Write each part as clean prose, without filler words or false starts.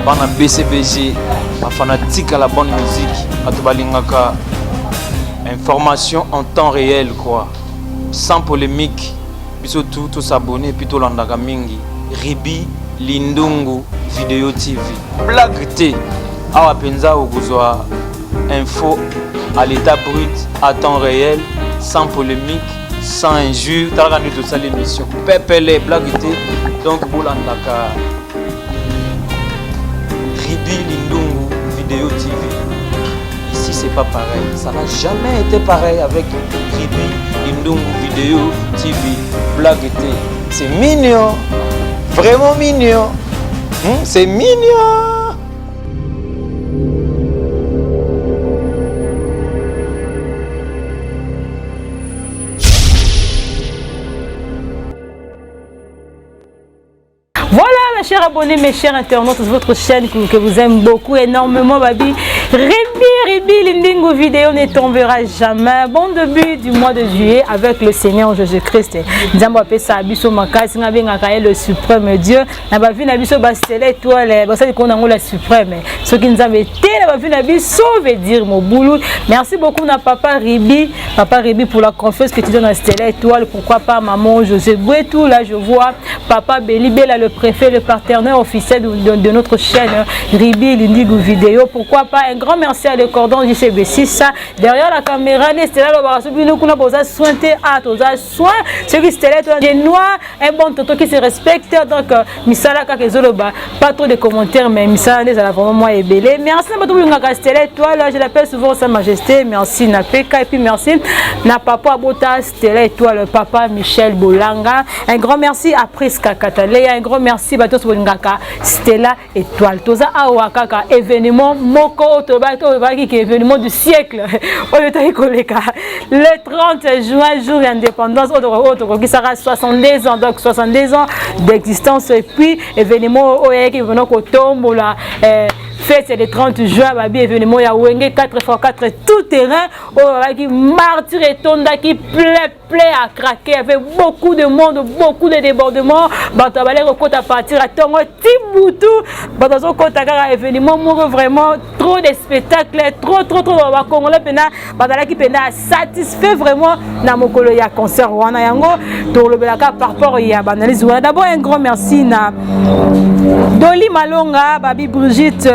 bana BCBG ma fanatique à la bonne musique atobalingaka information en temps réel quoi sans polémique biso tout s'abonner puis tout landaka mingi Ribi Lindungu Vidéo TV blague T awa penza okuzwa info à l'état brut à temps réel sans polémique sans injure t'as rendu tout ça l'émission pepele blague T donc bolandaka Ribi Lindungu Vidéo TV. Ici c'est pas pareil, ça n'a jamais été pareil avec Ribi Lindungu Vidéo TV. Blague T. C'est mignon, vraiment mignon. C'est mignon. Mes chers abonnés, mes chers internautes, votre chaîne que vous aime beaucoup, énormément, Babi. Ribi Lindungu Vidéo ne tombera jamais. Bon début du mois de juillet avec le Seigneur Jésus-Christ. Nous avons appelé ça Abisso Makas, nous avons le suprême Dieu. Nous avons vu Abisso Bastelle étoile, parce qu'on a la suprême. Ce qui nous a été, nous avons vu Abisso veut dire mon boulot. Merci beaucoup à Papa Ribi pour la confiance que tu donnes à Stella étoile. Pourquoi pas maman José Bouetou, là je vois Papa Belibé, là le préfet, le partenaire officiel de notre chaîne Ribi Lindungu Vidéo. Pourquoi pas un grand merci à le cordon JCB6 derrière la caméra. Stella soin ce qui Stella est noir un bon toto qui se respecte donc misala kakezoloba pas trop de commentaires mais misala les a vraiment moi ébélé. Merci à tout Stella étoile, je l'appelle souvent sa majesté. Merci na Peka et puis merci na papa Bota Stella étoile papa Michel Bolanga. Un grand merci à Priska Katale, un grand merci à tous Stella étoile toza awakaka événement moko tobato qui événement du siècle le 30 juin jour d'indépendance qui sera 62 ans donc 62 ans d'existence et puis événement qui venons au tombe la fête le 30 juin babi événement ya wenge 4x4 tout terrain qui martyr et tonda qui plaît à craquer avec beaucoup de monde, beaucoup de débordements. Batabalé recote à partir à Tongo Timboutou. Batazo Kotaka événement vraiment trop de spectacles, trop Congolais pena batala qui pena satisfait vraiment na mokolo ya concert wana yango to le belaka par rapport ya banalise wana. D'abord un grand merci na Doli Malonga, Babi Brigitte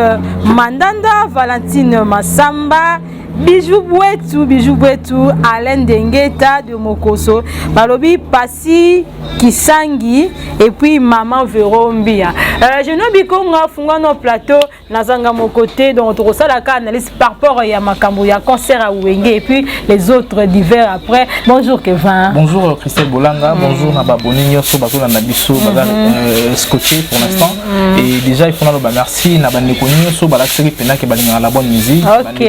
Mandanda, Valentine Massamba, Bijou Bouetou, Alain Dengeta de Mokoso, Balobi Passi Kisangi et puis Maman Verombia. Je n'ai pas funga no plateau nazanga mon côté donc on ça la analyse par rapport à Makambo ya concert à Wenge et puis les autres divers après. Bonjour Kevin. Bonjour Christelle Bolanga, bonjour Nababoni Nyoso bato na biso scotché pour l'instant et déjà il faut na merci na bandeko Nyoso bala série pena ke balinga la bonne musique. OK.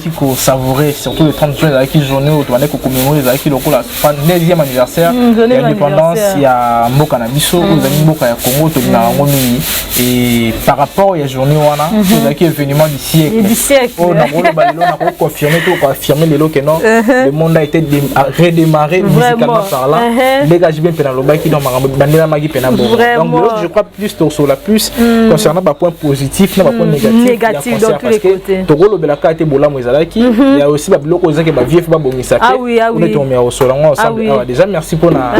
Qui ko savourer surtout le 30 juin avec journée où tu vas commémorer avec le 9e anniversaire de l'indépendance il y a Mboka na biso aux amis Mboka ya Congo to na ngomini et par rapport à journée wana c'est événement du siècle on a confirmé le lot que non le monde a été redémarré musicalement parlant dégage bien penaloba qui dans bandela magi penabo donc je crois plus sur la plus concernant pas point positif non pas point négatif dans tous les côtés togolo belaka été bola moizalaki il y a aussi ba biloko ezaki ba vieux ba bongisa ah oui on est tombé au solango ensemble déjà merci pour na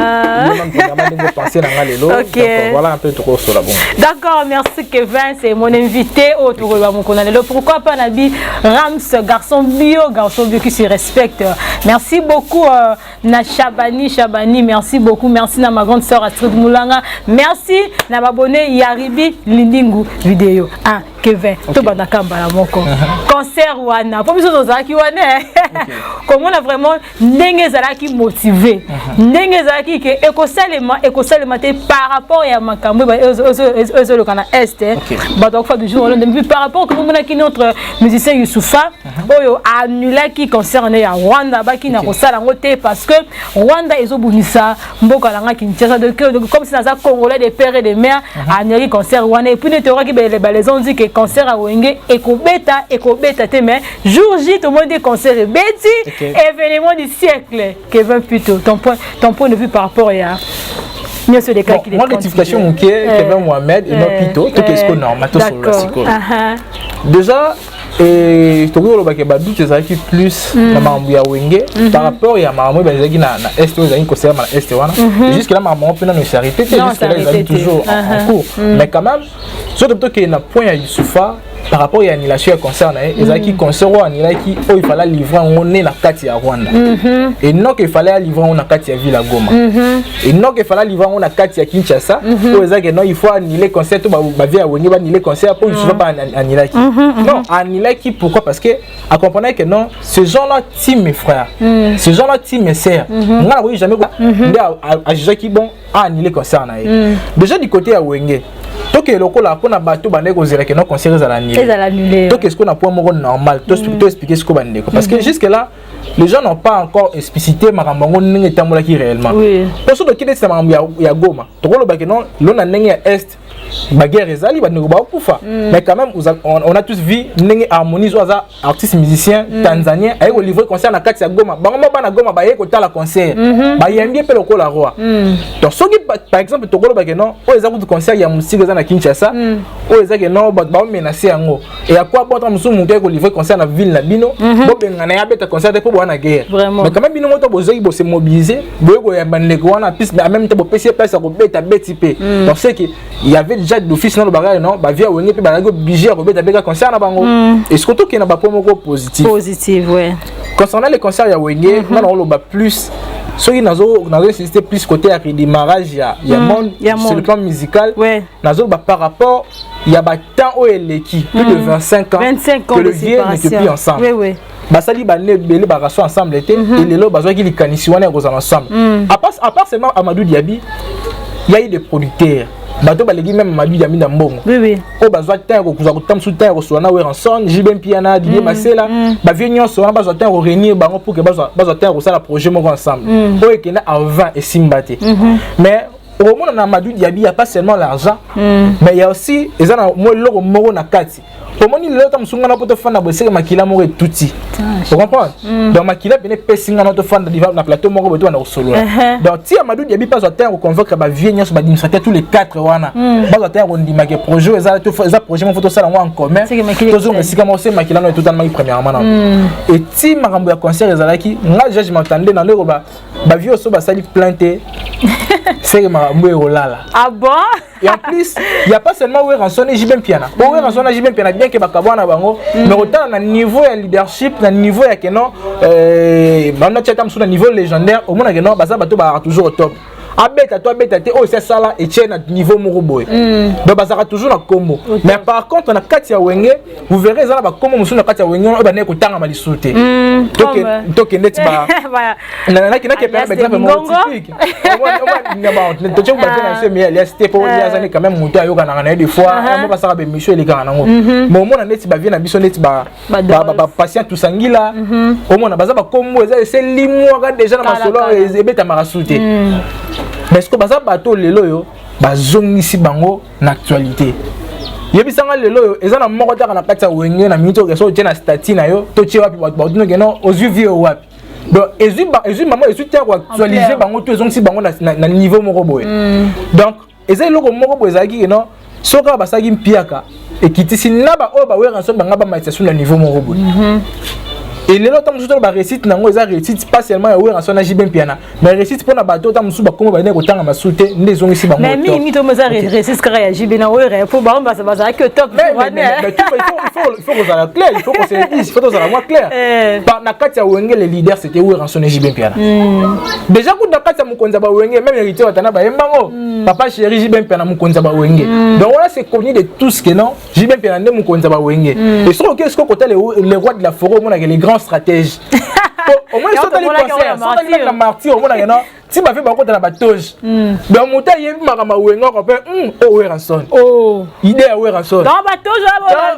penser dans lelo voilà un peu trop sur la bon d'accord merci Kevin c'est mon invité au tour de mon connaît pourquoi pas Nabi Rams garçon bio qui se respecte merci beaucoup na Chabani merci beaucoup merci na ma grande sœur Astrid Moulanga merci na m'abonné Yaribi Lindungu Vidéo Kevin to banaka mbala moko concert wana pour biso tozalaki wana comment on a vraiment ndenge zalaki motivé ndenge zalaki ke ekosalema te par rapport ya makambo ezo le kana est donc fa du jour depuis par rapport que mona ki notre musicien Youssoufa oyo annulaki concert na ya Rwanda baki na kosala ngote parce que Rwanda ezobunisa mboka langa Kinshasa donc comme si naza congolais des pères et des mères annulaki concert wana et puis ne tera ki les ont dit que concert à Wenge ekobeta te mais jour J tout le monde dit concert et beti événement du siècle Kevin plutôt ton point de vue par rapport à Nous sur des cas qui moi rectification mon qui Kevin Mohamed et non Pito tout qu'est-ce qu'on normal tout sur la psycho déjà et tu vois le bac badou tu sais qui plus la mambu ya wenge par rapport ya mambu bazaki na est aux amis conseiller na est wana jusque là maman peut nous s'arrêter jusque là ils sont toujours en cours mais quand même surtout que na point ya Youssoufa par rapport à l'annulation concerne les acquis concernant qui il fallait livrer on est la carte à Rwanda et non qu'il fallait livrer on a carte à Villa Goma et non qu'il fallait livrer on a carte à Kinshasa pour les non il faut annuler concert ba via Wengi ba annuler concert pour ne pas annuler non annuler qui pourquoi parce que à comprendre que non ce genre là team mes frères ce genre là team mes sœurs on n'a jamais à juger qui bon annuler concert déjà du côté à Wengi donc le coup là pour na bateau bandé ko zéro que non concert à l'annuler donc est-ce qu'on a point normal tout expliquer ce qu'on va dire parce que jusque là les gens n'ont pas encore explicité makambo ndenge tambola qui réellement parce que qui est makambo ya Goma to ko lo ba que non l'on a ndenge est baguerre ezali ba ndeko ba kufa mais quand même on a tous vu ndenge harmonise oza artiste musicien tanzanien ayo livrer concert na kati ya Goma bango ba na Goma ba yeko tala concert ba yembie pe lokola roi donc soki par exemple to ko lo ba que non o ezali concert ya musique na Kinshasa o ezali non ba menacer yango et à quoi bon musu munke ko livrer concert na ville na bino bo bengana ya beta concert pour wana guerre mais quand même bino moto bozoki bo se mobiliser boyeko ya bandeko wana piste en même temps bo PC place ko beta betipe donc c'est que il y avait déjà d'office dans le bagage non ba via wenge pe ba go budget ko beta beka concert na bango et surtout qu'il y a ba promo positif ouais concernant les concerts ya wenge on lo ba plus ceux qui nazo insister plus côté à démarrage il y a monde sur le plan musical nazo par rapport il y a temps où l'équipe plus de 25 ans que le vieux n'était plus ensemble basali bané belé baraso ensemble était et les lots bazo qui les canisiwana ensemble à part seulement Amadou Diaby il y a eu des producteurs bato balegi même Amadou Diaby na mbongo o bazwa temps ko kuza kutam sous temps ko sona Weranson Jibem Piana Didier Masela ba vieux nyonso na bazwa temps ko réunir bango pour que bazwa temps ko sala projet moko ensemble o ekena avant et simbate mais au moment na Amadou Diaby il y a pas seulement l'argent mais il y a aussi ezana mo loko moko na kati comment il est tam sunga na poto fanda bosé makila moko tuti tu comprends donc makila bene pesinga na to fanda na plateau moko boto na solo donc ti Amadou Diaby pas autant ko convoquer ba vieux nyos ba administrateur tous les 4 wana pas autant ko ndima ke projet za projet mo photo sala en commun toujours mais sika mo c'est makila no totalement premièrement et ti makambo ya concert ezalaki nga je m'attendais dans le ba vieux so ba sali plainte c'est makambo e rolala ah bon et en plus il y a pas seulement Weranson et Jibem Piana Weranson et Jibem Piana bien que bakabwana bango mais autant na niveau ya leadership na niveau ya kenon banda tchata msuna niveau légendaire au monde kenon baza bato ba toujours au top abeta toi beta te oh c'est ça là et tient à niveau moroboy donc bazara toujours na combo mais par contre na kati ya wenge vous verrez ça là ba combo msuna kati ya wenge on ba ne ko tanga malisute donc net ba na kina ke par exemple mon typique on va to tchou ba na se mais les step pour les années quand même monter ayoka na des fois on va ça ba mission les gars nango mais au moins net ba vient na biso net ba patient tout sangila au moins baza ba combo c'est limwa déjà na masolo et beta marasute mais ce que baza bato lelo yo bazongisi bango na actualité yebisanga lelo yo ezana moko taka na kati ya wenge na minute ke so tena statut na yo to tie wapi bato no no ozu vie wapi donc ezu maman ezu te ko actualiser bango to ezongisi bango na niveau moko boye donc ezali loko moko boye zaki no soka basaki mpiaka ekitisi na ba o ba Weranson banga ba maîtrise sur le niveau moko boye et les autres mususu ba récite nango eza récite pas seulement ya Weranson na Jibem Piana mais récite pour na bato ta mususu ba komo ba ne ko tanga masute ndé zongi si bango mais mi to moza récite kara ya Jibem na were pour ba on ça que top mais il faut que ça soit clair il faut que c'est il faut que ça soit clair par na kati ya wenge les leaders c'était Weranson et Jibem Piana déjà ku na kati ya mukonza ba wenge même héritier watana ba yembango papa chéri Jibem Piana mukonza ba wenge donc voilà c'est connu de tous que non Jibem Piana ndé mukonza ba wenge et sur qu'est-ce que côté les rois de la forêt on a les grands stratèges au moins ils sont allés penser la martyr au moins non si ba fait ba ko na ba toge donc muta yebi makama wenga ko pe o Weranson idée à Weranson donc ba toge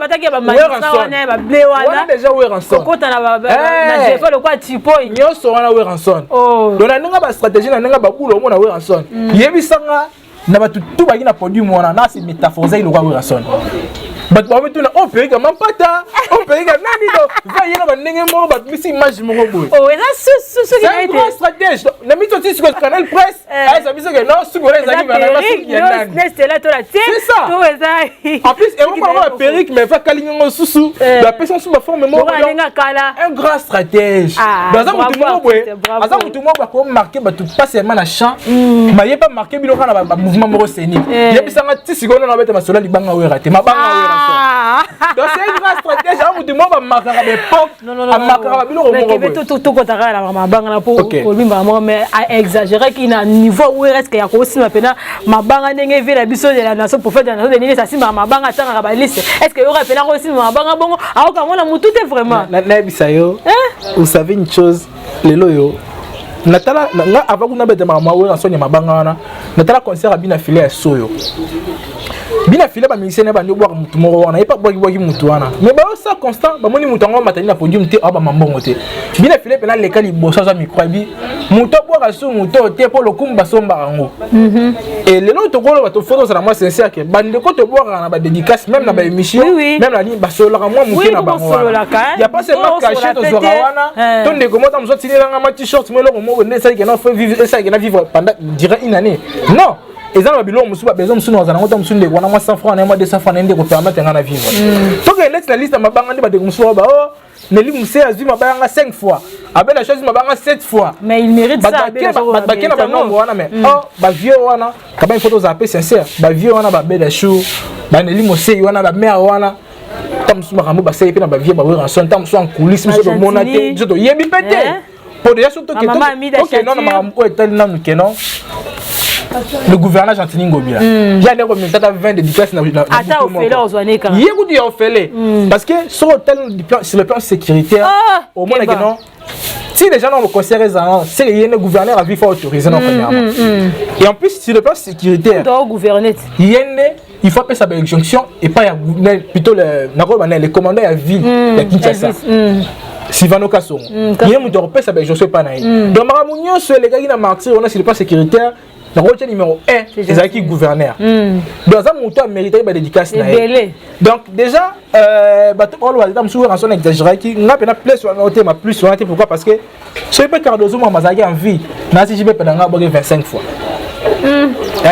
ba ta ke ba magistrat ba blé wana déjà Weranson ko ta na na je le quoi tipo nyoso wana Weranson donc na nga ba stratégie na nga ba bulo mo na Weranson yebi sanga na ba tout ba ki na produit mo na c'est métaphore za ile kwa Weranson bato ba metuna on paye comme pata on paye comme nani do va yena ba ndenge mo bato bisi image mo boy oh et là ce qui c'est une grosse stratégie na mito ti sur canal presse ça biso que non sur les amis ba na sur yena c'est là toi la tienne c'est ça en plus et on va perruque mais va kalingo susu la personne sous ma forme mo un grand stratège dans un mutu mo boy asa mutu mo ba ko marquer bato pas seulement na champ mais il pas marquer biloko na ba mouvement mo scénique yebisanga ti sikono na beta masola libanga wera te mabanga wera donc c'est une grande stratégie à mutu mo ba marquer à l'époque à marquer biloko mo mais tout kotaka la mabanga na pour bimba mo mais exagérer qui na niveau où reste que ya ko sima pena mabanga ndenge ve la biso de la nation prophète de la nation de nini ça sima mabanga tanga ba liste est-ce que y aura pena ko sima mabanga bongo aoka mona mutu te vraiment na bisayo vous savez une chose les loyo natala nga avant qu'on abete mama we na sonya mabanga wana natala concert à bina filé à soyo bina filé ba musicien ba ndio bwa mutu moko wana epa bwa mutu wana mais ba ça constant ba moni mutu ngo matani na podium te aba mambongo te bina filé pena lekali bosa za micro bi mutu bwa ka so mutu te po lokumba somba ngo et le lot to ko ba to photo ça moi sincère que bande ko to bwa na ba dédicace même na ba émission même la ni ba solo la moi mutu na ba il y a pas seulement caché to zora wana to ndeko mota mzo tinela nga ma t-shirt mo loko mo ne ça qui n'a fait vivre ça qui n'a vivre pendant dirait une année non et ça va biloko musu ba besoin musu na zana ngota musu ndeko na moi 100 francs na moi 200 francs ndeko permettre nga na vivre donc let's la liste mabanga ndi ba de musu ba oh Nelly Moussé a vu mabanga 5 fois abel la chose mabanga 7 fois mais il mérite ça ba kena ba nombre wana mais oh ba vieux wana quand même photos à peu sincère ba vieux wana ba bel chou ba Nelly Moussé wana ba mère wana tam suma rambo ba sey pe na ba vieux ba we ranson tam so en coulisses musu do monate musu do yebi pété pour déjà surtout que ok non ma ko etal na nous le gouverneur Gentini Ngobila il y a des remettats 20 dédicaces na ata ofele ozwane quand il y a ofele parce que sur le plan sécuritaire au moins que non si les gens ont le conseil c'est le gouverneur a vu faut autoriser non premièrement et en plus sur le plan sécuritaire il faut appeler ça une jonction et pas plutôt les commandants à ville de Kinshasa Sivano Kasson il y a muto repère ça je sais pas naï donc maramunyo sur les gars qui na marqué on a sur le plan sécuritaire le rôle numéro 1 c'est ça qui gouverneur dans un montant mérité ba dédicace naï donc déjà bato on va dire souvent en son exagéré qui n'a pas plus sur noter ma plus sur noter pourquoi parce que ce pas Cardozo moi mazaki en vie na si je peux pendant 25 fois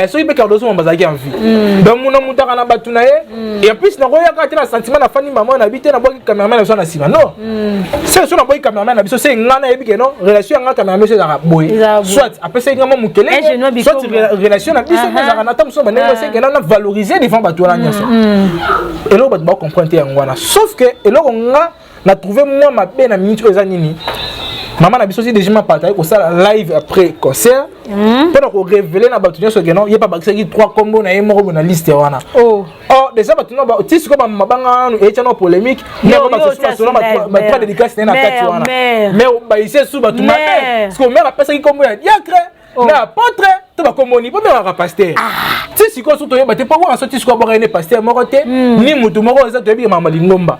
so il peut Cardozo moi mazaki en vie donc mon montant na batu na et en plus na roya ka tena sentiment na fani maman na habiter na boki cameraman na so na sima non c'est so na boki cameraman na biso c'est ngana yebi non relation nga cameraman c'est za boy soit après c'est ngama mukele soit relation na biso za na tam so banengo c'est ngana valoriser devant batu na nyaso et là batu ba comprendre ngwana sauf que et là on a trouvé moi ma peine à minute aux anini maman na biso aussi déjà m'a partagé ko ça live après concert pendant qu'on révéler na batu nyaso que non il y a pas bakisa qui 3 combos na yemo na liste wana déjà batu no ba tisi ko mabanga no e chano polémique mais ba batu so ba trois dédicaces na kati wana mais ba ise sous batu mabe parce que même la personne qui combo ya diacre na apôtre to ba komoni po ba ka pasteur ti siko so to yeba te po wa so ti siko ba ne pasteur moko te ni mutu moko za to yebi mama lingomba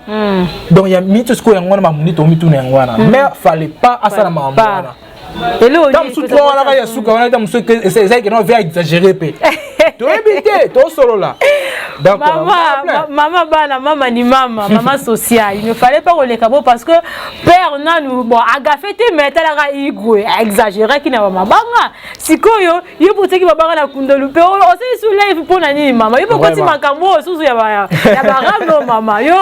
donc ya mitu siko yangwana mamuni to mitu na yangwana mais fallait pas asala mama wana hello tam su to wana ya suka wana tam su que c'est que non va exagérer pe to éviter to solo là donc maman bana maman ni maman sociale il ne fallait pas rouler cabo parce que père na nous bon agafete mais tala igwe exagérer qui na mabanga sikoyo yibuti ki babanga na kundolu pe o se sous live pour nani maman yibo ko ti makambo susu ya ba ramno maman yo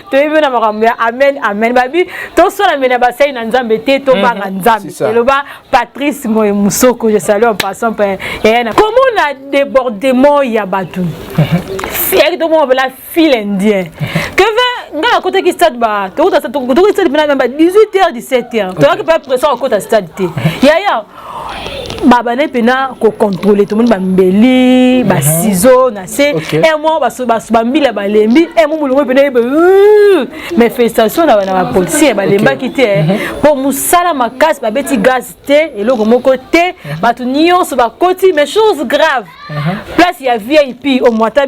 to yibo na makambo amen amen babi to so na mena ba sai na nzambe te to banga nzambe eloba Patrice Ngoy Musoko je salue en passant par comment la débordement ya batu fier de moi la file indien que va ngala côté qui stade ba to stade bina ba 18h 17h to ka pas pression à côté stade te ya baba ne pena ko contrôler tout le monde ba mbeli ba ciseaux na c'est et moi ba mbila ba lembi et moi mulungu pena mais félicitations na ba policier ba lemba kité pour musala makasi ba beti gaz te et loko moko te ba tu nyonso ba koti mais chose grave place ya VIP au moins ta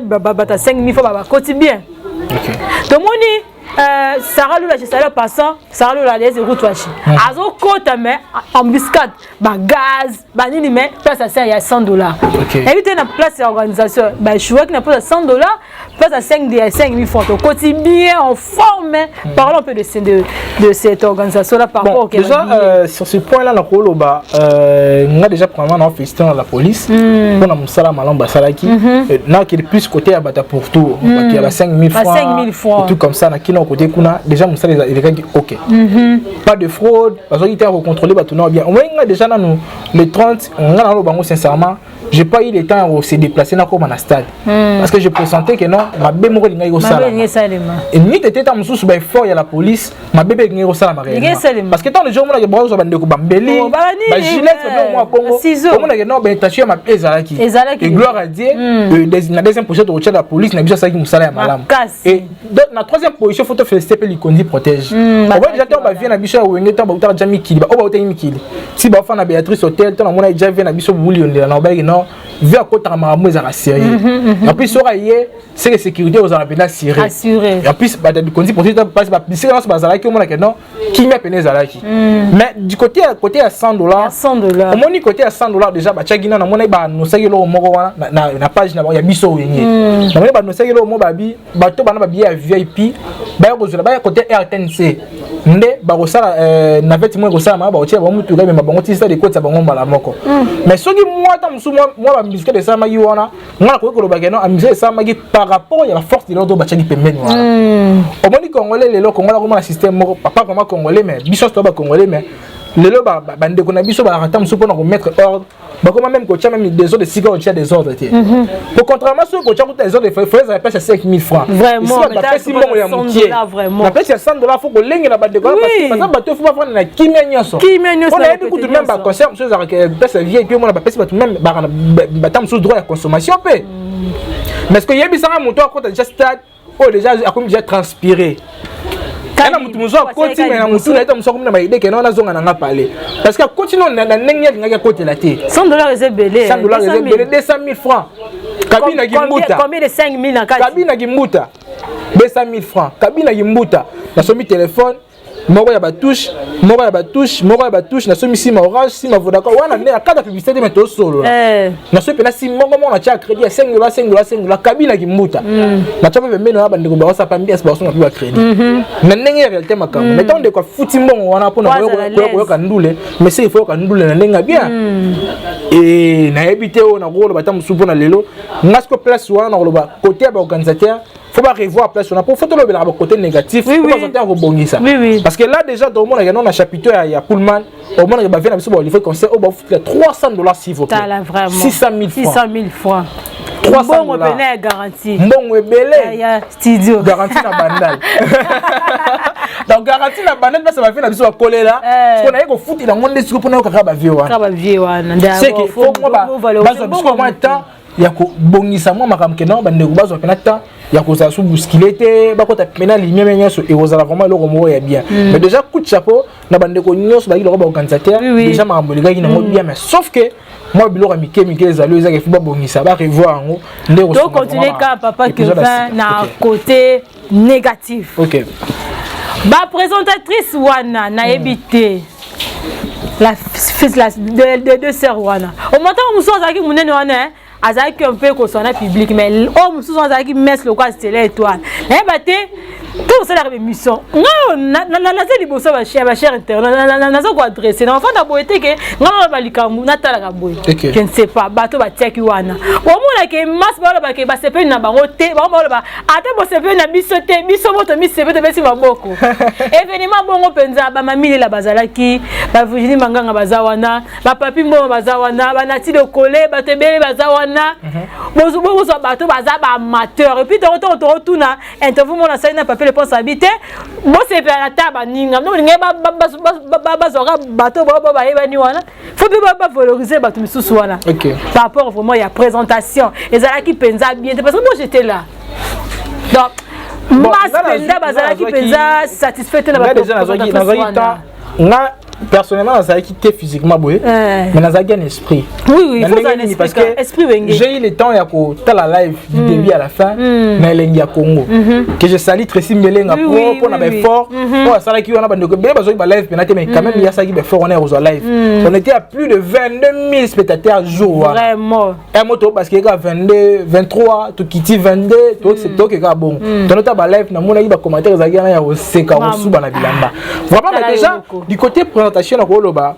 5000 fois ba koti bien to moni Sarah Lula chez Sarah passant Sarah Lula les routes washi azo kota mais embuscade ba gaz ba nini mais place à ça il y a $100 éviter na place d'organisation ba choix qui na place à $100 place à 5 000 francs au quotidien en forme parlons un peu de cette organisation là par rapport au déjà sur ce point là la koloba on a déjà probablement festin la police pour na musala malamba salaki na qui est plus côté à bata pour tout qui a 5 000 francs tout comme ça na kino côté kuna déjà musala il est OK pas de fraude parce qu'il était contrôlé bato non bien on a déjà dans nous les 30 on a bango sincèrement j'ai pas eu le temps de se déplacer dans comme stade parce que je pressentais que non ma bébé moko linga yo sala et ni tete ta mususu ba effort ya la police ma bébé linga yo sala ma réellement parce que tant le jour mona ke ba zo bande ko bambeli ba gilet ba mo Congo on mona ke non ba tâcher ma ezalaki et gloire à Dieu na deuxième position de la police na biso ça qui musala ya malam et na troisième position faut te féliciter pe l'Ikondi protège on va déjà on va venir na biso wenge ta ba uta jami kili ba o ba uta mikili si ba fa na Béatrice Hotel tant mona déjà venir na biso buli on na ba non vu à côté de ma maison à la sérieux et puis sur ailleurs c'est que sécurité aux arabes assuré et puis bah de conduire pour ça passe pas c'est là ça là qui on a que non qui met peine zalaki mais du côté à $100 au moins côté à $100 déjà bah tchagina na mona ba no saki lo moko wana na page na ya biso wenye na mona ba no saki lo mo babi ba to bana ba bi VIP ba ko zola ba côté RTNC nde ba ko sala navette mo ko sala ma ba o tia ba mutu ga me ba bango tisa de côté ba ngomba la moko mais soki moi ta musu moi bisque de ça magi wana ngala ko ko bageno amusé ça magi par rapport à la force de l'ordre bachaki pembeni wana au moni congolais les congolais comme un système papa comme congolais mais biso to ba congolais mais lelo ba bande ko na biso ba rata musu pour mettre ordre ba comme même ko tia même des ordres de cigare tia des ordres té pour contrairement ce ko tia ko des ordres il faut ça passe 5 000 francs vraiment mais si bon ya moutier na pèse ya $100 faut ko lengi na bande ko parce que bato faut pas prendre na kimia nyoso on a beaucoup de même ba concert choses à que pèse vie et puis on a pèse bato même ba tam sous droit à consommation pe mais ce que yebisanga moto a côté déjà stade oh déjà a comme déjà transpiré kana mutu muzo akoti mais na mutu na eta muso comme na baide ke na zonga na parler parce que continue na ndenge ngaka côté la té $100 est belé $100 est belé 200 000 francs kabina gimbuta combien de 5 000 na kabina gimbuta 200 000 francs kabina gimbuta na somi téléphone moko ya batouche na somi sima orange sima vodaka wana ne akada publicité mais to solo na somi pena si moko mona cha crédit ya $5 kabina gimbuta na cha pe meno ba ndeko ba sa pa mbia ba so na plus crédit na ndenge réalité makambo mais tant de ko futi mbongo wana pona ko ka ndule mais c'est il faut ka ndule na ndenga bien et na habité on na golo bata musupo na lelo ngasko place wana na golo côté ba organisateur faut pas revoir place on a pour photo le côté négatif faut pas sortir rebondir ça parce que là déjà dans le monde il y a un chapitre il y a Pullman au monde il va venir sur le livre conseil au bas $300 s'il vous plaît 600 000 francs 300 bon belé garantie bon belé ya studio garantie na bandal donc garantie na bandal ça va venir sur coller là parce qu'on a eu foot il a monde sur pour na ka ba vie wana c'est que faut moi temps ya ko bongisa mo makamke non bande ko bazo penata ya ko sa sou bousculete ba ko ta pena limia menyaso et aux vraiment le romo ya bien mais déjà coup de chapeau na bande ko nyos ba ki le organisateur déjà ma mboliga ki na mo bien mais sauf que moi bilo ka mike ezalo ezaka faut ba bongisa ba revoir ngo ndeko donc continuer quand papa que va na côté négatif OK ba présentatrice wana na ebité la fils de deux sœurs wana au moment où nous sommes avec munene wana azaki un peu ko sona public mais oh mususu azaki messe le quoi c'était étoile mais baté tout ça la émission non na c'est liboso ba cher international na zo ko adresser na enfant na boité que ngalo ba likambu na tala ka boy je ne sais pas bato ba tiaki wana au moins que masse ba ke ba sepe na bango te ba ba ata bo sepe na biso te biso moto mi sepe te besi maboko événement bongo penza ba mamile la bazalaki ba Virginie Manganga bazawana ba papi mbo bazawana ba nati de coller ba tebele bazawana bozo bato baza ba amateur et puis to tuna interview mon na papier le pense habiter bon c'est faire la table ninga non ninga ba zora bato ba ebani wana faut pas valoriser bato misusu wana par rapport vraiment il y a présentation et ça qui penza bien parce que moi j'étais là donc mas penza bazala qui penza satisfait na bato nga personnellement ça quitté physiquement boy mais dans un esprit oui il faut un esprit parce que j'ai eu le temps ya ko la live du début à la fin na elengi ya Congo que je salue Tracy Melenga pour na effort pour ça qui on a bande ko be bazo ba live penate mais quand même il y a ça qui be fort on est aux live on était à plus de 22 000 spectateurs jour vraiment un moto parce que ga 22 23 tout kiti 22 tout c'est toi qui ga bon dans notre ba live na mona ba commentaire za ya o seka o suba na bilamba vraiment mais déjà du côté présentation na ko loba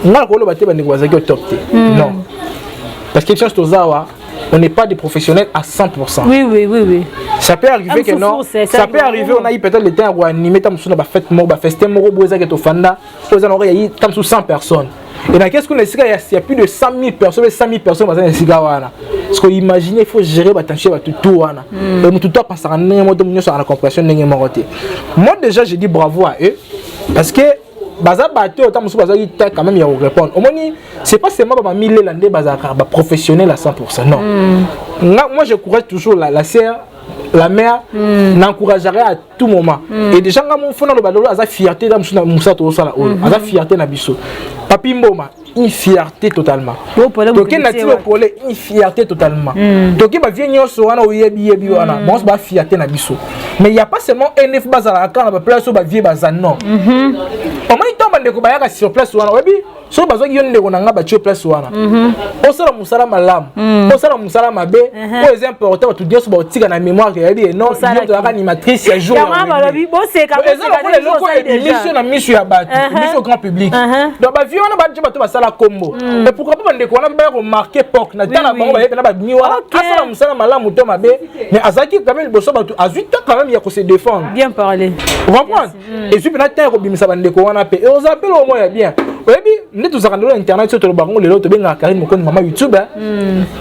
na ko loba te bande ko za ki top te non parce que chose tozawa on n'est pas des professionnels à 100%. Oui. Ça peut arriver que non. Ça peut arriver, on a eu peut-être le temps où animer tam sous na ba fête mo ba feste mo boza que to fanda, aux alentours il y a tam sous 100 personnes. Et dans qu'est-ce qu'on est il y a plus de 100 000 personnes, 100 000 personnes dans siga wana. Parce que imaginez il faut gérer ba tension ba tout wana. Et tout temps passer en mo to sur la compréhension ndenge mo côté. Moi déjà je dis bravo à eux parce que baza bato autant musu baza ita quand même ya répondre au moins c'est pas seulement ba mille landé baza ba professionnel à 100% non moi je courage toujours la sœur la mère n'encouragerait à tout moment et déjà nga mon fona lo badolo aza fierté da musa to sala o aza fierté na biso papi mboma une fierté totalement donc na tiro polé une fierté totalement donc ba vie nyoso wana oyebi wana bon ba fierté na biso mais il y a pas seulement NF bazala quand ba place ba vie bazan non au moins tomba ndeko ba yaka sur place wana oyebi so bazo ki yonde konanga ba tio place wana o sala musala malam o sala musala mabe o est important tout dire so ba tika na mémoire que yebi non yo to animatrice ya jour ya ma lobi bo c'est quand même mission na mission ya bato mission au grand public donc ba vie wana ba tio bato ba sala combo mais pourquoi pas ndeko wana ba remarquer pok na tana bango ba yebe na ba niwa asala musala malam to mabe mais azaki quand même boso bato azuta quand même ya ko se défendre bien parler on va prendre et puis na terre ko bimisa ba ndeko wana pe et on s'appelle au moins bien oyebi nde tozaka ndolo internet so tolobango lelo tobenga Karine Mokondi mama YouTube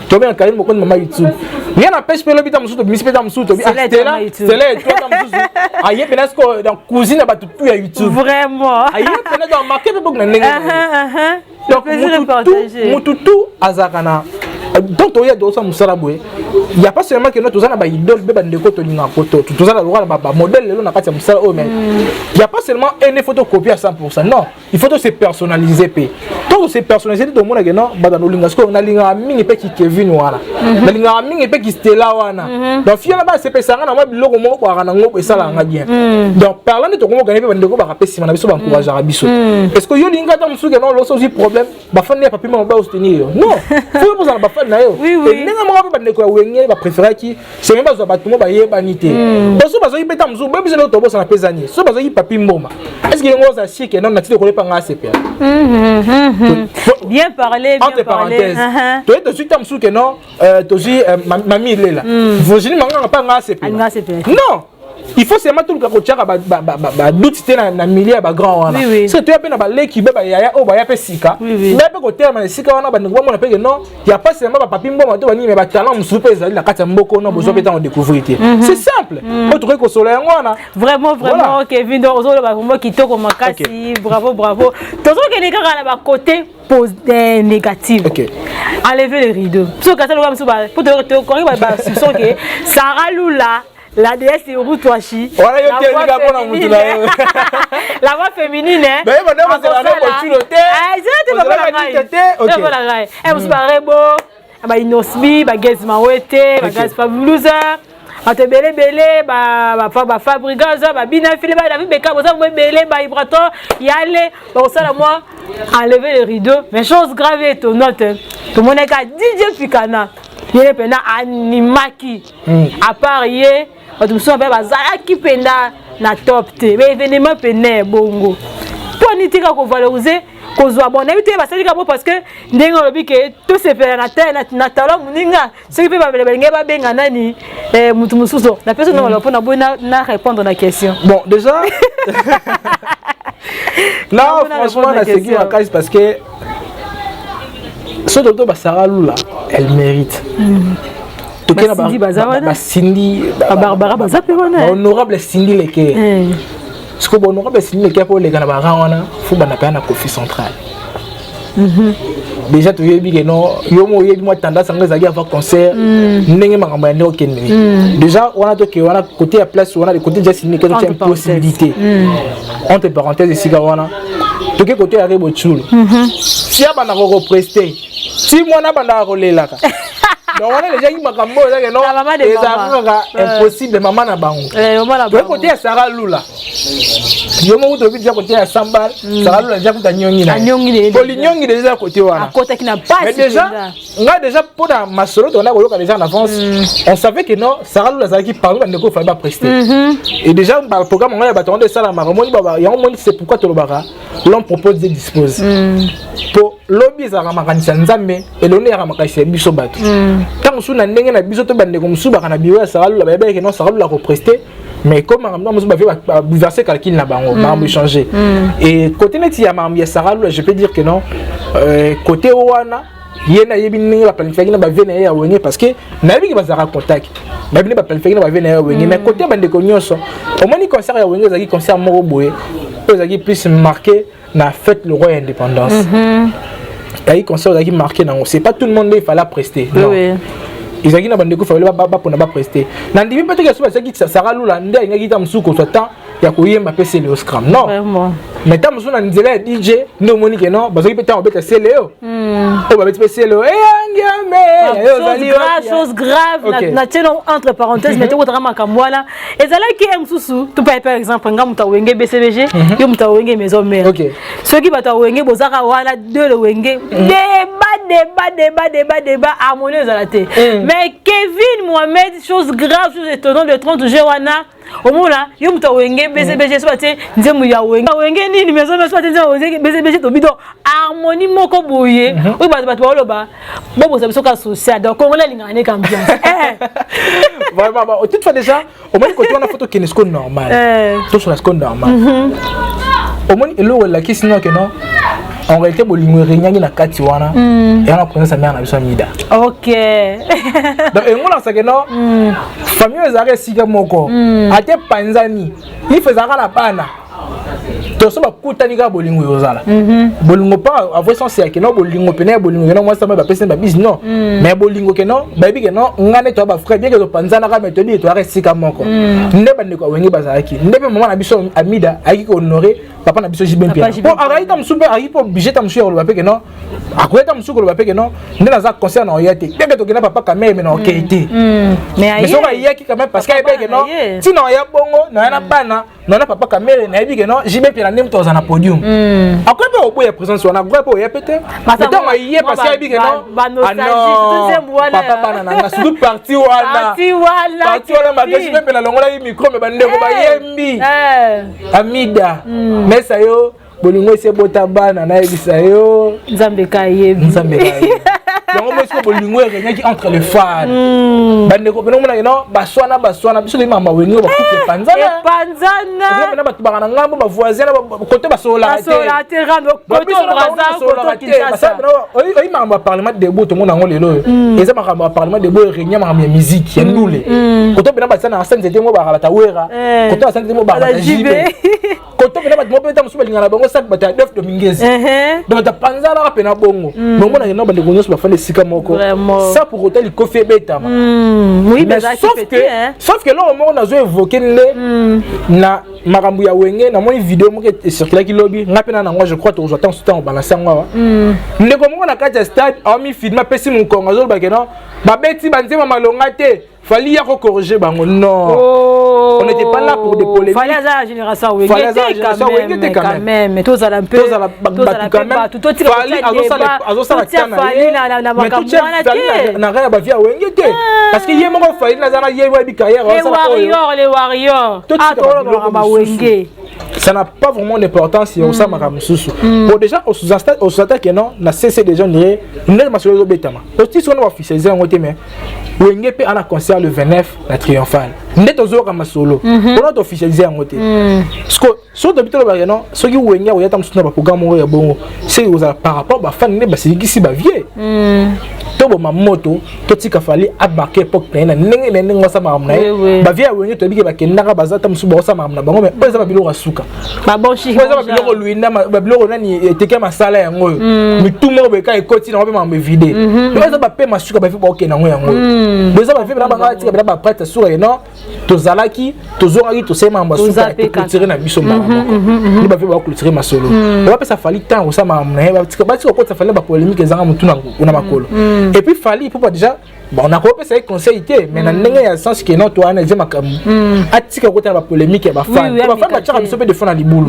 tobenga Karine Mokondi mama YouTube rien n'empêche pe lobita musu to bimisi peta musu to bi Stella Stella toi tam musu aye penasko dans cousine ba tout ya YouTube vraiment aye pena dans marquer pe bok na ndenge donc mututu azakana donc tu as d'autres musala boy il y a pas seulement que nous tous on a ba idole be bande ko to linga ko to tous on a droit ba modèle le na kati musala o mais il y a pas seulement une photocopie à 100% non il faut se personnaliser pe donc se personnaliser tout le monde que non ba dans linga ko na linga mingi pe ki Kevin wana na linga mingi pe ki Stella wana donc fiona ba se pesanga na ma biloko mo ko kana ngo esala nga bien donc parlant de to ko gagner bande ko ba kapesi na biso ba encourager biso est-ce que yo linga ta musu que non lo aussi problème ba fane papi mo ba soutenir non faut poser ba oui. Et nenga mo ba ndeko ya wenge ba préférer qui c'est même pas zo batumo ba yeba nité boso bazo yi beta mzu bebi zelo to boso na pesani so bazo yi papi mboma est-ce que ngo za chic non na tite ko lepa nga CPA bien parler entre parenthèses to est de suite mzu que non to ji mami lela vojini manga pa nga CPA non il faut seulement tout le kochaka ba doute na milieu ba grand wana c'est toi pe na ba leki be ba yaya o ba ya pe sika mais pe ko terme na sika wana ba ngo mona pe que non il y a pas seulement ba papi mboma to ba ni mais ba talent musu pe ezali na kati ya mboko no bozo pe ta on découvrir c'est simple o to ko solo wana vraiment Kevin donc ozo ba vraiment kitoko makasi bravo tozo ke les gars na ba côté négatif enlever les rideaux so ka talo musu ba pour te corriger ba soupçon que Sarah Lula la déesse est Routouachi. Voilà, il y a la voix féminine, hein. Mais on a pas la voiture de terre. Ah, c'est pas la raille. C'est pas la raille. Elle vous paraît beau. Bah inosbi, bah Gezma Wete, bah Gaspa Blouza. Bah te belé, bah Fabrigaza, bah Bina Philippe, bah David Beka, bah belé, bah Ibrato, Yale, bah ça la moi, enlever les rideaux. Mais chose grave et étonnante, tout le monde est à DJ Pikana. Il y a pena animaki à part hier on se fait bazala qui penda na top te mais événement pena bongo pour nitika ko valoriser ko zo bon éviter ba salika parce que ndengo lobi que tout se fait na terre na talon muninga ce qui fait ba belenga ba benga nani mutu mususo la personne on va pour na répondre à la question bon déjà non franchement la sécurité à case parce que ce docteur Sarah Lula, elle mérite. Cindy Barbara Bazapéwana. Honorable Cindy Leke. Parce que honorable Cindy Leke pour les gars il faut qu'on appelle un coffee central. déjà tu yebi que non yo mo yebi moi tendance à ngeza avoir concert ndenge makambo ya ndeko kende déjà on a que on a côté à place on a le côté déjà signé que tu as une possibilité entre parenthèses ici wana to que côté ya rebo chulo si abana ko prester si moi na banda ko lelaka donc on a déjà eu makambo ça que non c'est impossible maman na bango to côté ya Sarah Lula yo mo to déjà côté ya Sambal Sarah Lula déjà kuta nyongi na nyongi déjà côté wana côté qui n'a pas mais déjà pour la masolo on a ko déjà en avance on savait que non Sarah Lula ça qui parle de ko fallait pas prester et déjà dans le programme on a baton de ça la maromoni baba ya on c'est pourquoi to lobaka l'on propose de dispose pour lobby za ramakanisa nzambe et l'on ya ramakanisa biso bato tant sous na ndenge na biso to bande ko musuba kana biwa Sarah Lula ba que non Sarah Lula ko prester mais comme on va bouleverser calcul na bango va changer et côté net il y a Sarah Lula je peux dire que non côté wana yena yebi ninga planifier na ba vena ya wenge parce que na yebi ki bazara contact ba bini ba planifier na ba vena ya wenge mais côté bande ko nyonso au moins ni concert ya wenge zaki concert moko boye zaki plus marqué na fête le roi indépendance y concert zaki marqué na c'est pas tout le monde il fallait prester non ils ont bande ko fallait ba pour na ba prester na ndimi peut-être que zaki Sarah Lula ndé ngaki ta msuko so temps ya koyemba pese le scrum non mais tant msuna nzela DJ no monique non bazaki peut-être on beta céleo oh ba beta céleo chose grave na teno entre parenthèses mais to drama kamwana ezala ki msusu to par exemple nga muta wenge BCBG yo muta wenge maison mère ceux qui bata wenge bozaka wala deux le wenge débat harmonieuse à la tête mais Kevin Mohamed chose grave chose étonnante le 30 juin wana omona yo muta wenge BCBG so bate nzemu ya wenge nini maison mère so bate nzemu BCBG to bido harmonie moko boye o bata boloba bobo ça bisoka social donc congolais lingane ambiance vraiment toute fois déjà au moins quand on a photo qui est ce normal tout sur la seconde normal au moins il le la question que non en réalité bolingo renyangi na kati wana et on a pris sa mère na biso mida OK donc et on a ça que non famille ezare sika moko ate panzani il faisait la pana to so ba kutani ka bolingo yozala bolingo pas avoir sens ya que non bolingo pena bolingo non moi ça me ba pesa ba business non mais bolingo que non ba bi que non ngane to ba frère bien que to panzana ka metodi to are sika moko nde bande ko wengi bazaki nde pe maman na biso amida aki ko honorer papa na biso jibem bien bon araita msupe ari po budget msupe ko ba pe que non akweta msuko ko ba pe que non nde na za concert na oyate bien que to gena papa kamera mais na okete mais so ba yaki quand même parce que que non ti na ya bongo na na bana na papa kamera na bi que non jibem bien na nem to za na podium après pe oboya présence wana gwa po ya pété mais to ma yé parce que bi que non papa bana na surtout parti wana ma que jibem bien na longola micro mais bande ko ba yembi amida mesa yo bolingo se bota bana na ebisa yo nzambe ka yebi donc moi est-ce que bolingo est rien qui entre les fans bande ko pena mona non baswana biso le mama wengi ba coupe panzana na batu bana ngambo ba voisin ba côté ba sola te rando côté braza côté kinshasa oi mama parlement de beau to mona ngolelo eza mama parlement de beau réunion mama ya musique ya ndule côté bena ba sana enceinte te mo ba ta wera côté enceinte te mo ba ta jibe côté bena ba mo peta musuba lingana bango sak ba ta def dominguez donc ta panzana ka pena bongo mais mona no bande gonyo ba fane sika moko ça pour hôtel Kofi Betama oui mais sauf que là au moment on a évoqué na makambu ya wenge na moni vidéo moko circulé ki lobby ngapena na moi je crois to j'attends tout temps balancer ngwa ndeko moko na kati stade a mi film apesi mon kongo azol ba kenon ba beti banzema malonga te fallait y corriger bango non on n'était pas là pour des polémiques fallait la génération wenge quand même tout ça un peu quand même tout fallait na rien ba via wenge te parce que yé moko fallait na zana yé webi carrière les warriors ça n'a pas vraiment d'importance si on sait makamususu bon déjà au sous-attaque que non na cessé déjà dirait ne masolo betama aussi son officialisé en côté mais wenge pe ana concert le 29 la triomphale ndeto zo kama solo on a officialisé en côté parce que so de bitolo ba non so ki wenge oyata musuna ba programme ya bongo c'est par rapport ba fan ne ba c'est qui si ba vieux toboma moto totika fali abarquer époque na ndenge ngasa mamna ba via wenge to bike ba kendaka bazata musu ba osa mamna bango mais oza ba biloko asuka ba bonchi oza ba biloko luina ba biloko nani teke masala yango mitumo be ka ekoti na ba mambe vide oza ba pe masuka ba fi ba okena ngo yango oza ba fi na ba tika ba prêtre sur non tozalaki tozongaki tosema mbasuka clôturer na biso mama ni ba fi ba clôturer masolo ba pe ça fali temps osa mamna ba tika ko ça fallait ba polémique ezanga mutu na makolo et puis fali pour déjà bon on a compris ça conseil mais na ndenge ya sens que non toi na zema kam atika ko ta ba polémique ba fan ba tchaka biso pe de fond na libulu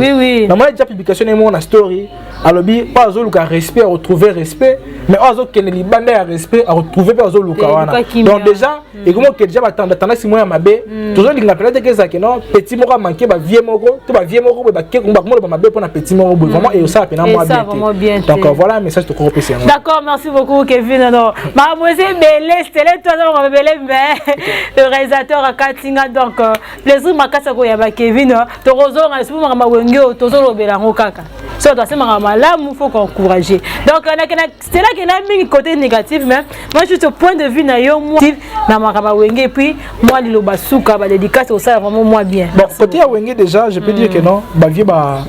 na moi déjà publication et mon story alobi pas zo luka respect à retrouver respect mais ozo ken libanda ya respect à retrouver pas zo luka wana donc déjà et comment que déjà ba tendance si moi ya mabe toujours linga peut-être que ça que non petit moko manquer ba vieux moko to ba vieux moko ba ke ba mo ba mabe pour na petit moko vraiment et ça pena moi bien donc voilà message de corruption. D'accord, merci beaucoup Kevin. Non mademoiselle Belé c'était toi on Belé mais le réalisateur a Katinga donc plaisir makasa ko ya ba Kevin to rozonga sipo mama wengeo to zo lobela ngokaka so to c'est mama là il faut encourager donc c'est là qu'il y a un côté négatif mais moi juste au point de vue na yo moi na mama wenge puis moi li lobasuka ba dédicace au ça vraiment moi bien. Bon côté ya wenge déjà je peux dire que non ba vie ba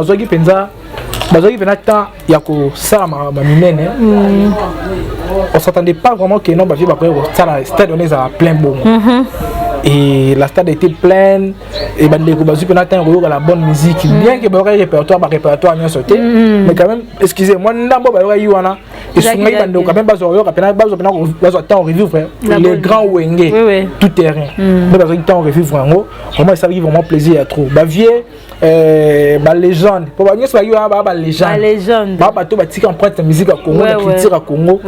zogi penza bazaki venait temps ya ko sala ma minene on s'attendait pas vraiment que non ba vie ba ko sala stade on est à plein bon et la stade était pleine et bandeko bazaki venait temps ko la bonne musique bien que ba répertoire bien sauté mais quand même excusez-moi ndambo ba yi wana et souvent bandeko quand même bazo bazo temps revivre les grands wenge tout terrain mais bazaki temps revivre vraiment ça vraiment plaisir à trop ba vieux ba légende pour ba nyos ba yo ba légende ba bato ba tika empreinte musique à Congo la culture à Congo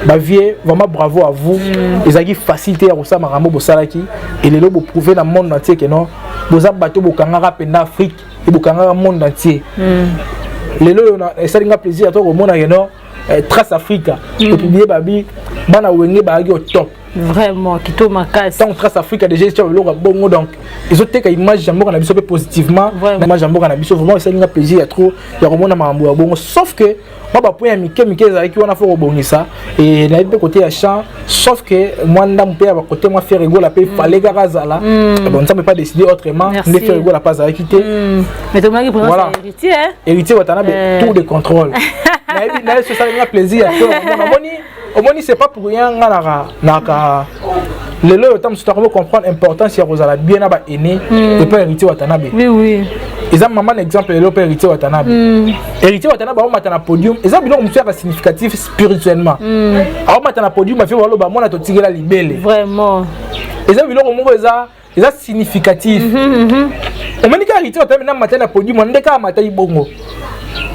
ba vieux vraiment bravo à vous ezaki facilité ya kosa marambo bosalaki et lelo bo prouver dans monde entier que non boza bato bokangaka pena Afrique et bokangaka monde entier lelo ça dinga plaisir à toi au monde que non Trace Africa et publier babi bana wenge ba au top. Vraiment, qui tombe ma casse. Tant Trace Africa déjà c'est le bon donc ils ont été image jambo na biso positivement image jambo na biso vraiment ça dinga plaisir à trop ya komona mambo ya bongo sauf que moi ba point mike za ki wana faut bonisa et na be côté ya chant sauf que moi ndam pe ba côté moi faire rigolo pe fallait garazala bon ça peut pas décider autrement ne faire rigolo pas à quitter mais toi qui prend héritier héritier watana tour de contrôle na ça dinga plaisir à toi omoni c'est pas pour rien naka lelo autant tu dois comprendre l'importance ya rozala bien aba aîné et pas héritier watanabe oui ils ont maman exemple lelo pas héritier watanabe héritier watanabe ba matana podium ils ont biloko monsieur significatif spirituellement a matana podium ma fait walo ba mona to tigela libele vraiment ils ont biloko moko eza significatif omoni ka héritier watanabe na matana podium ndeka matai bongo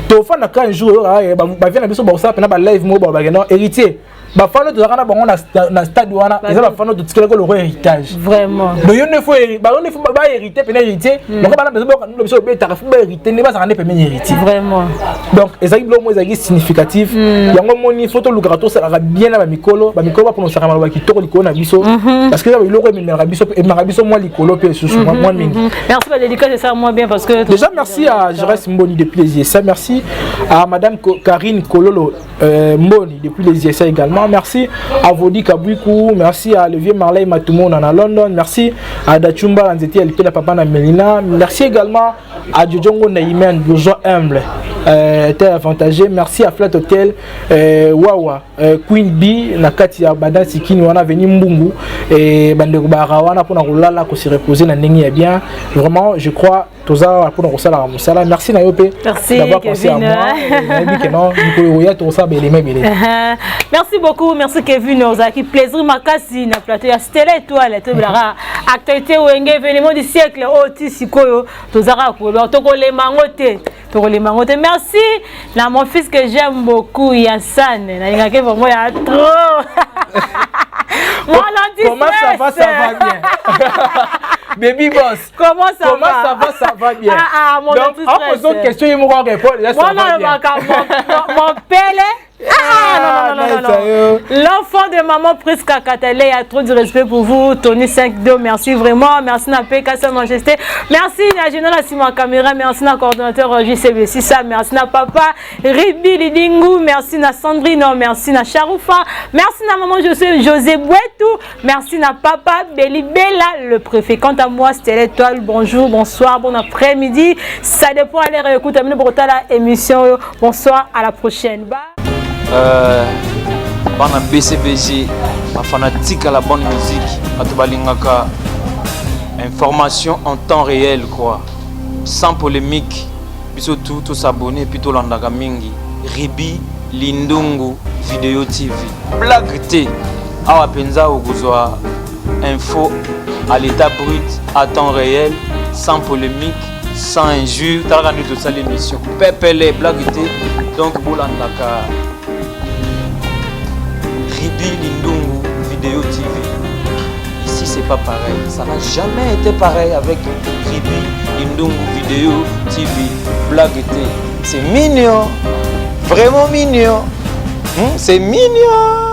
to fa na kan jour ba vient na biso ba ça pena ba live mo ba non héritier ba fano to zakana bango na stade wana eza ba fano to tikela ko le héritage vraiment mais yo ne faut ba hériter pena hériter donc ba na besoin ba biso be ta ba hériter ne ba zakana pena hériter vraiment donc ezaki blo mo ezaki significatif yango moni photo lukato ça va bien na ba mikolo ba pour nous sakama ba kitoko likolo na biso parce que ba biloko mi na biso et ma biso moi likolo pe susu moi mingi merci ba dédicace ça moi bien parce que déjà merci à Jerez Mboni depuis les ISA merci à madame Karine Kololo Mboni depuis les ISA également. Merci à Vodi Kabouikou, merci à Levier Marley Matumo à London, merci à Dachumba Anzeti Alite la papa na Melina, merci également à Djongo Naimen, bourgeois humble, était avantagé, merci à Flat Hotel, Wawa, Queen Bee, Nakatia Badan Sikini, on a venu Mbungu, et Bandeko Barawana pour nous là qu'on s'est reposé dans le bien. Vraiment, je crois, tout ça pour nous resserrer. Merci Nayope d'avoir pensé à moi. Merci beaucoup, merci Kevin. Nous avons plaisir makasi na plateau ya Stella Étoile, tout la actualité ou événement du siècle oti sikoyo tozara ko to les mangote. Merci là mon fils que j'aime beaucoup Yassane. Na ngake vraiment ya trop. Comment ça va bien. Baby boss. Comment ça va bien. Mon donc, en posant une question, il me répondre. Mon père Ah, non. L'enfant de maman Priska Katale, il y a trop de respect pour vous. Tony 5-2, merci vraiment. Merci à PK Sa Majesté. Merci à Général Simon Caméra. Merci à coordonnateur JCB6. Merci à papa Ribi Lidingu. Merci à Sandrine. Merci à Charoufa. Merci à maman José Bouetou. Merci à papa Belibella, le préfet. Quant à moi, c'était l'étoile. Bonjour, bonsoir, bon après-midi. Ça dépend à l'air écoute. Pour la émission. Bonsoir, à la prochaine. Bye. Bana BCBG, ma fanatique à la bonne musique, atubalingaka information en temps réel quoi, sans polémique, biso tout s'abonner puis tout landaka mingi, Ribi Lindungu Vidéo TV, blague té, awa penza okuzwa info à l'état brut, à temps réel, sans polémique, sans injure, t'as rendu toute ça l'émission, pepele blague té, donc bolandaka Ribi Lindungu Vidéo TV. Ici c'est pas pareil, ça n'a jamais été pareil avec Ribi Lindungu Vidéo TV. Blague était, c'est mignon, vraiment mignon, c'est mignon.